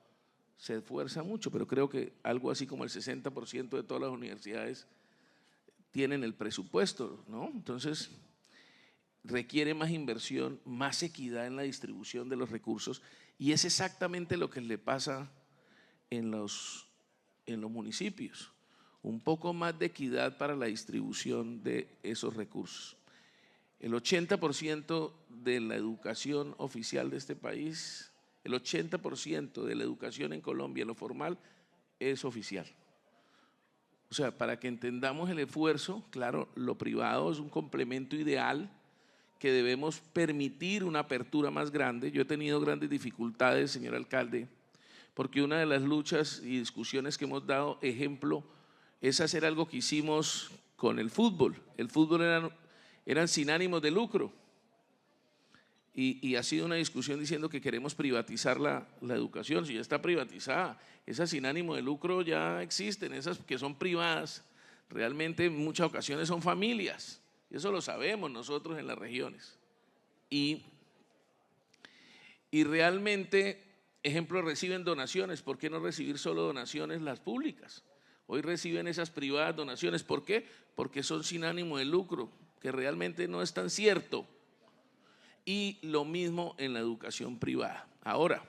se esfuerza mucho, pero creo que algo así como el 60% de todas las universidades tienen el presupuesto, ¿no? Entonces requiere más inversión, más equidad en la distribución de los recursos, y es exactamente lo que le pasa en los municipios, un poco más de equidad para la distribución de esos recursos. El 80% de la educación oficial de este país, el 80% de la educación en Colombia, en lo formal, es oficial. O sea, para que entendamos el esfuerzo, claro, lo privado es un complemento ideal que debemos permitir una apertura más grande. Yo he tenido grandes dificultades, señor alcalde, porque una de las luchas y discusiones que hemos dado ejemplo es hacer algo que hicimos con el fútbol. El fútbol eran sin ánimos de lucro y ha sido una discusión diciendo que queremos privatizar la educación. Si ya está privatizada, esas sin ánimo de lucro ya existen, esas que son privadas, realmente en muchas ocasiones son familias, y eso lo sabemos nosotros en las regiones. Y realmente, ejemplo, reciben donaciones. ¿Por qué no recibir solo donaciones las públicas? Hoy reciben esas privadas donaciones. ¿Por qué? Porque son sin ánimo de lucro, que realmente no es tan cierto. Y lo mismo en la educación privada. Ahora,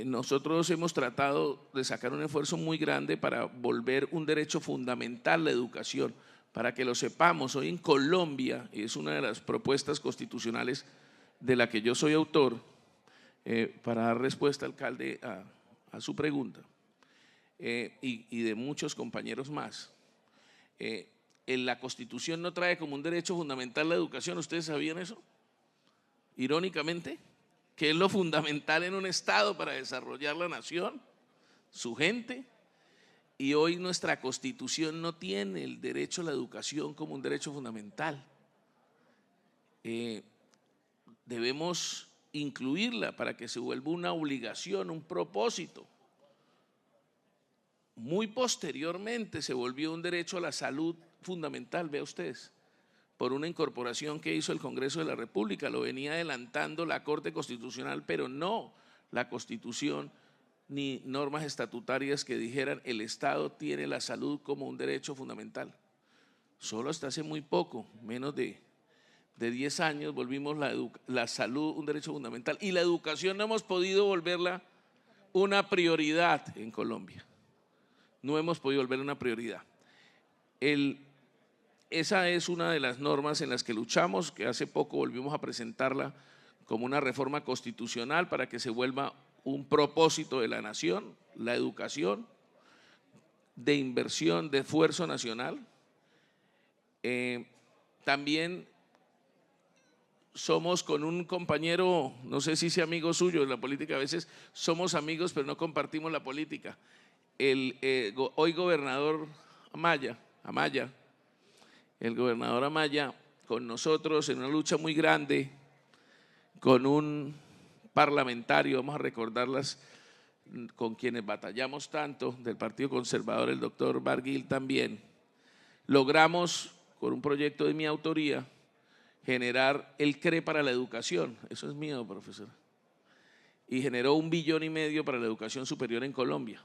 nosotros hemos tratado de sacar un esfuerzo muy grande para volver un derecho fundamental la educación, para que lo sepamos. Hoy en Colombia, y es una de las propuestas constitucionales de la que yo soy autor, para dar respuesta, alcalde, a su pregunta, y de muchos compañeros más. La Constitución no trae como un derecho fundamental la educación. ¿Ustedes sabían eso? Irónicamente, que es lo fundamental en un Estado para desarrollar la nación, su gente. Y hoy nuestra Constitución no tiene el derecho a la educación como un derecho fundamental. Debemos incluirla para que se vuelva una obligación, un propósito. Muy posteriormente se volvió un derecho a la salud fundamental, vea ustedes, por una incorporación que hizo el Congreso de la República. Lo venía adelantando la Corte Constitucional, pero no la Constitución ni normas estatutarias que dijeran el Estado tiene la salud como un derecho fundamental. Solo hasta hace muy poco, menos de 10 años, volvimos la salud un derecho fundamental, y la educación no hemos podido volverla una prioridad en Colombia. No hemos podido volverla una prioridad. Esa es una de las normas en las que luchamos, que hace poco volvimos a presentarla como una reforma constitucional para que se vuelva un propósito de la nación, la educación, de inversión, de esfuerzo nacional. También somos con un compañero, no sé si sea amigo suyo en la política, a veces somos amigos pero no compartimos la política. Hoy gobernador Amaya, el gobernador Amaya, con nosotros en una lucha muy grande, con un parlamentario, vamos a recordarlas, con quienes batallamos tanto, del Partido Conservador, el doctor Barguil también, logramos con un proyecto de mi autoría generar el CRE para la educación. Eso es mío, profesor. Y generó 1,5 billones para la educación superior en Colombia.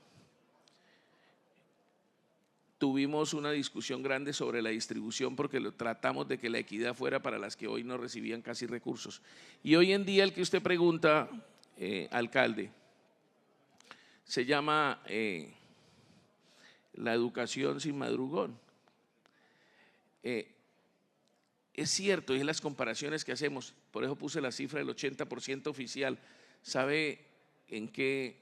Tuvimos una discusión grande sobre la distribución porque lo tratamos de que la equidad fuera para las que hoy no recibían casi recursos. Y hoy en día el que usted pregunta, alcalde, se llama la educación sin madrugón. es cierto, y es las comparaciones que hacemos, por eso puse la cifra del 80% oficial. ¿Sabe en qué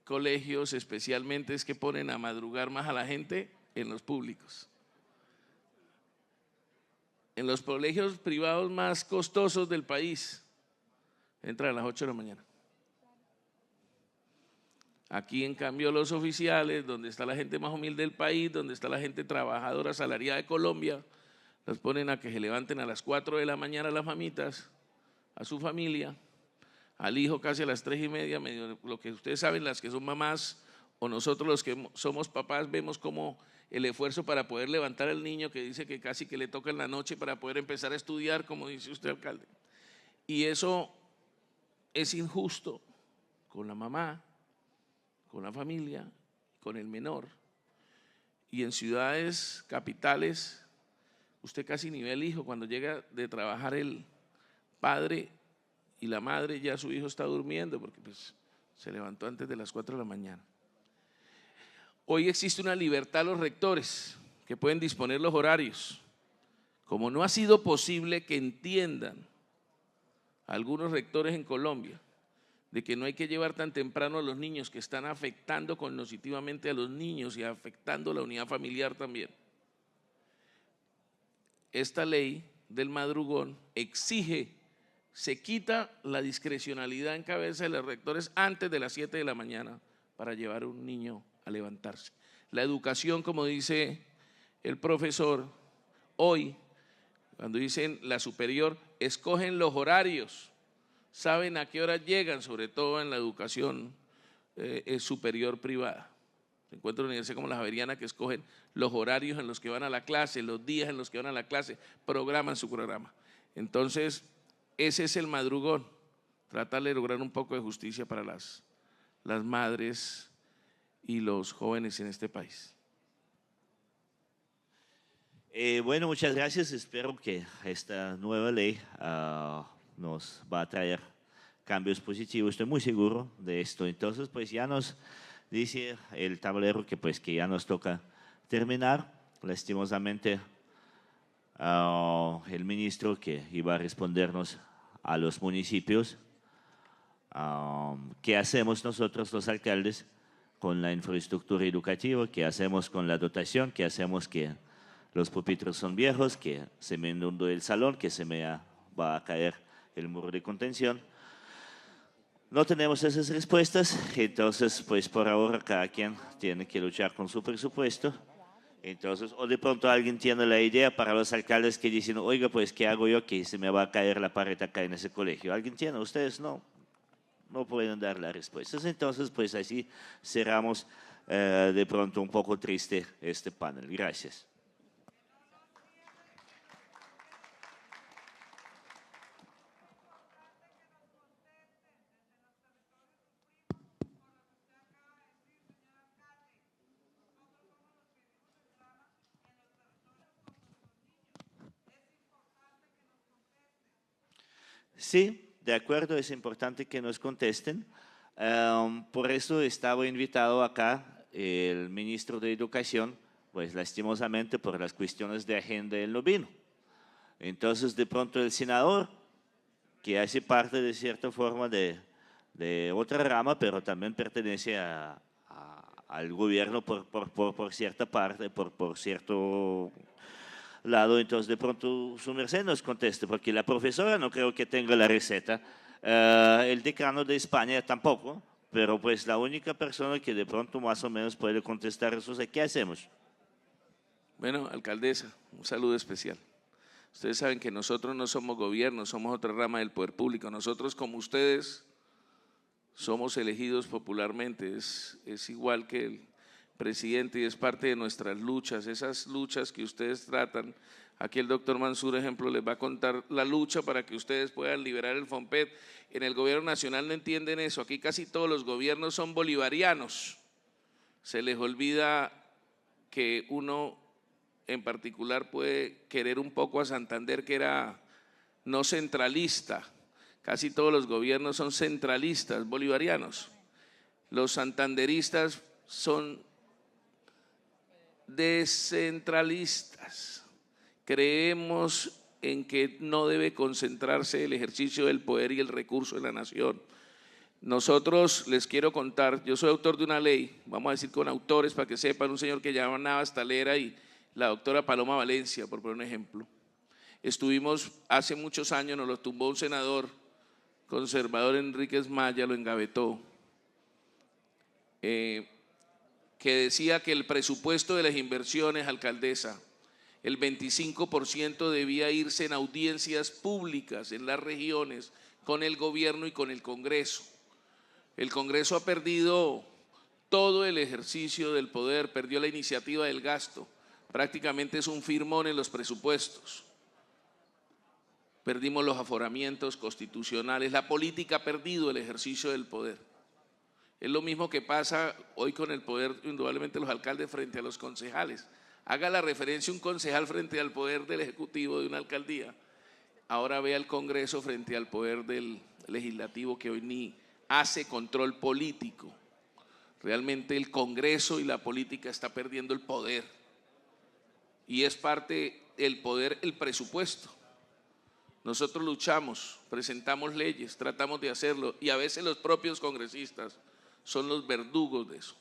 colegios especialmente es que ponen a madrugar más a la gente? En los públicos. En los colegios privados más costosos del país, entran a las 8 de la mañana. Aquí, en cambio, los oficiales, donde está la gente más humilde del país, donde está la gente trabajadora asalariada de Colombia, los ponen a que se levanten a las 4 de la mañana las mamitas, a su familia, al hijo casi a las 3:30, medio lo que ustedes saben, las que son mamás o nosotros los que somos papás, vemos como el esfuerzo para poder levantar al niño que dice que casi que le toca en la noche para poder empezar a estudiar, como dice usted, alcalde. Y eso es injusto con la mamá, con la familia, con el menor. Y en ciudades capitales, usted casi ni ve al hijo. Cuando llega de trabajar el padre y la madre, ya su hijo está durmiendo porque pues se levantó antes de las 4 de la mañana. Hoy existe una libertad a los rectores que pueden disponer los horarios. Como no ha sido posible que entiendan algunos rectores en Colombia de que no hay que llevar tan temprano a los niños, que están afectando cognitivamente a los niños y afectando la unidad familiar también. Esta ley del madrugón exige, se quita la discrecionalidad en cabeza de los rectores antes de las 7 de la mañana para llevar a un niño a levantarse. La educación, como dice el profesor, hoy, cuando dicen la superior, escogen los horarios, saben a qué hora llegan, sobre todo en la educación superior privada. Se encuentra una universidad como la Javeriana que escogen los horarios en los que van a la clase, los días en los que van a la clase, programan su programa. Entonces, ese es el madrugón, tratar de lograr un poco de justicia para las madres y los jóvenes en este país. Bueno, muchas gracias. Espero que esta nueva ley nos va a traer cambios positivos. Estoy muy seguro de esto. Entonces, pues ya nos dice el tablero que pues que ya nos toca terminar. Lastimosamente, el ministro que iba a respondernos a los municipios, ¿qué hacemos nosotros los alcaldes con la infraestructura educativa? ¿Qué hacemos con la dotación? ¿Qué hacemos que los pupitres son viejos, que se me inundó el salón, que se me va a caer el muro de contención? No tenemos esas respuestas, entonces pues por ahora cada quien tiene que luchar con su presupuesto. Entonces, o de pronto alguien tiene la idea para los alcaldes que dicen, oiga, pues ¿qué hago yo que se me va a caer la pared acá en ese colegio? ¿Alguien tiene? Ustedes no pueden dar las respuestas. Entonces pues así cerramos de pronto un poco triste este panel. Gracias. Sí, de acuerdo, es importante que nos contesten. Por eso estaba invitado acá el ministro de Educación, pues lastimosamente por las cuestiones de agenda él no vino. Entonces de pronto el senador, que hace parte de cierta forma de otra rama, pero también pertenece al gobierno por cierta parte, por cierto lado, entonces de pronto su merced nos conteste, porque la profesora no creo que tenga la receta, el decano de España tampoco, pero pues la única persona que de pronto más o menos puede contestar eso es ¿qué hacemos? Bueno, alcaldesa, un saludo especial. Ustedes saben que nosotros no somos gobierno, somos otra rama del poder público. Nosotros, como ustedes, somos elegidos popularmente, es igual que el presidente y es parte de nuestras luchas, esas luchas que ustedes tratan. Aquí el doctor Mansur, ejemplo, les va a contar la lucha para que ustedes puedan liberar el FOMPED. En el gobierno nacional no entienden eso, aquí casi todos los gobiernos son bolivarianos. Se les olvida que uno en particular puede querer un poco a Santander, que era no centralista. Casi todos los gobiernos son centralistas, bolivarianos. Los santanderistas son descentralistas. Creemos en que no debe concentrarse el ejercicio del poder y el recurso de la nación. Nosotros les quiero contar, yo soy autor de una ley, vamos a decir con autores para que sepan, un señor que llama Navas Talera y la doctora Paloma Valencia, por poner un ejemplo. Estuvimos hace muchos años, nos lo tumbó un senador conservador, Enríquez Maya, lo engavetó, que decía que el presupuesto de las inversiones, alcaldesa, el 25% debía irse en audiencias públicas en las regiones con el gobierno y con el Congreso. El Congreso ha perdido todo el ejercicio del poder, perdió la iniciativa del gasto, prácticamente es un firmón en los presupuestos. Perdimos los aforamientos constitucionales, la política ha perdido el ejercicio del poder. Es lo mismo que pasa hoy con el poder, indudablemente, los alcaldes frente a los concejales. Haga la referencia un concejal frente al poder del Ejecutivo de una alcaldía. Ahora vea el Congreso frente al poder del Legislativo, que hoy ni hace control político. Realmente el Congreso y la política está perdiendo el poder. Y es parte del poder el presupuesto. Nosotros luchamos, presentamos leyes, tratamos de hacerlo y a veces los propios congresistas son los verdugos de eso.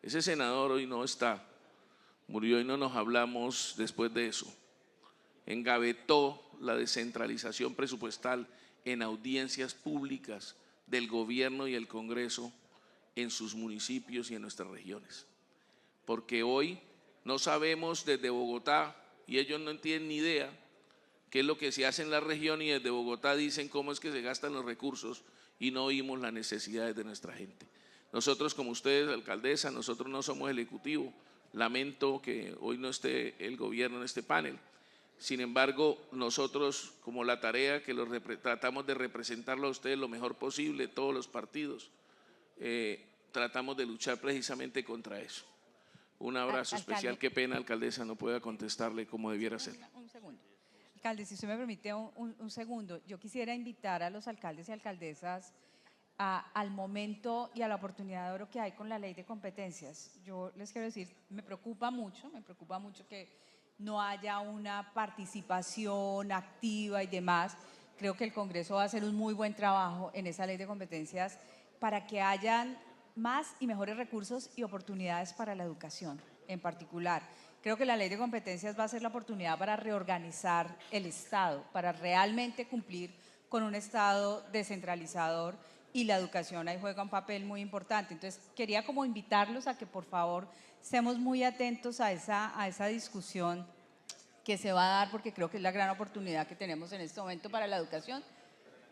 Ese senador hoy no está, murió y no nos hablamos después de eso. Engavetó la descentralización presupuestal en audiencias públicas del gobierno y el Congreso en sus municipios y en nuestras regiones. Porque hoy no sabemos desde Bogotá, y ellos no tienen ni idea qué es lo que se hace en la región, y desde Bogotá dicen cómo es que se gastan los recursos y no oímos las necesidades de nuestra gente. Nosotros, como ustedes, alcaldesa, nosotros no somos el Ejecutivo. Lamento que hoy no esté el gobierno en este panel. Sin embargo, nosotros, como la tarea que tratamos de representarlo a ustedes lo mejor posible, todos los partidos, tratamos de luchar precisamente contra eso. Un abrazo especial. Qué pena, alcaldesa, no pueda contestarle como debiera ser. Un segundo. Alcalde, si usted me permite un segundo, yo quisiera invitar a los alcaldes y alcaldesas al momento y a la oportunidad de oro que hay con la ley de competencias. Yo les quiero decir, me preocupa mucho que no haya una participación activa y demás. Creo que el Congreso va a hacer un muy buen trabajo en esa ley de competencias para que hayan más y mejores recursos y oportunidades para la educación en particular. Creo que la ley de competencias va a ser la oportunidad para reorganizar el Estado, para realmente cumplir con un Estado descentralizador, y la educación ahí juega un papel muy importante. Entonces, quería como invitarlos a que por favor estemos muy atentos a esa discusión que se va a dar, porque creo que es la gran oportunidad que tenemos en este momento para la educación.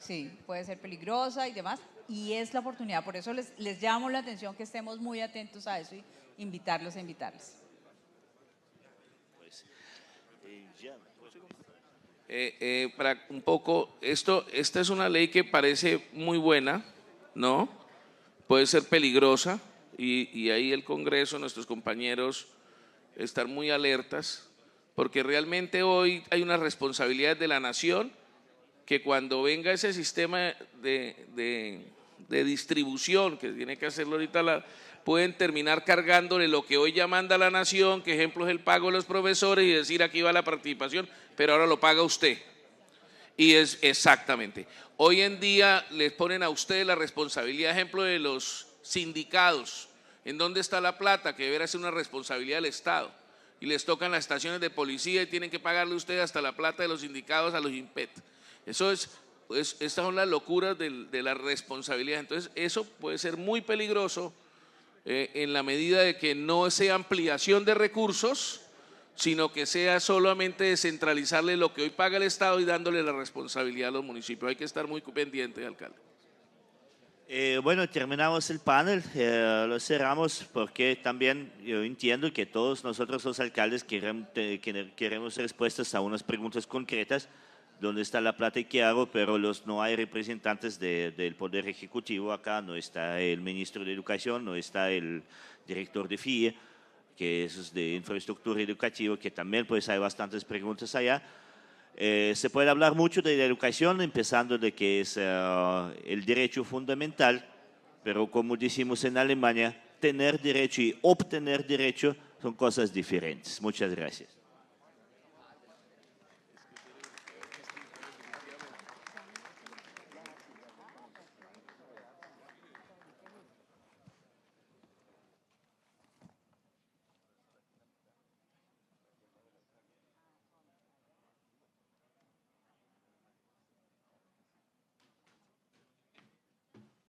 Sí, puede ser peligrosa y demás, y es la oportunidad. Por eso les llamo la atención que estemos muy atentos a eso y invitarlos. Para un poco, esta es una ley que parece muy buena, ¿no? Puede ser peligrosa y ahí el Congreso, nuestros compañeros, estar muy alertas, porque realmente hoy hay una responsabilidad de la nación que cuando venga ese sistema de distribución, que tiene que hacerlo ahorita, pueden terminar cargándole lo que hoy ya manda la nación, que ejemplo es el pago de los profesores, y decir aquí va la participación, pero ahora lo paga usted. Y es exactamente. Hoy en día les ponen a ustedes la responsabilidad, ejemplo, de los sindicados. ¿En dónde está la plata? Que debería ser una responsabilidad del Estado. Y les tocan las estaciones de policía y tienen que pagarle ustedes hasta la plata de los sindicados a los IMPET. Eso estas son las locuras de la responsabilidad. Entonces, eso puede ser muy peligroso en la medida de que no sea ampliación de recursos, sino que sea solamente descentralizarle lo que hoy paga el Estado y dándole la responsabilidad a los municipios. Hay que estar muy pendientes, alcalde. Bueno, terminamos el panel, lo cerramos porque también yo entiendo que todos nosotros los alcaldes queremos respuestas a unas preguntas concretas. ¿Dónde está la plata y qué hago? Pero no hay representantes del Poder Ejecutivo acá, no está el ministro de Educación, no está el director de FIE, que es de infraestructura educativa, que también pues hay bastantes preguntas allá. Se puede hablar mucho de la educación, empezando de que es el derecho fundamental, pero como decimos en Alemania, tener derecho y obtener derecho son cosas diferentes. Muchas gracias.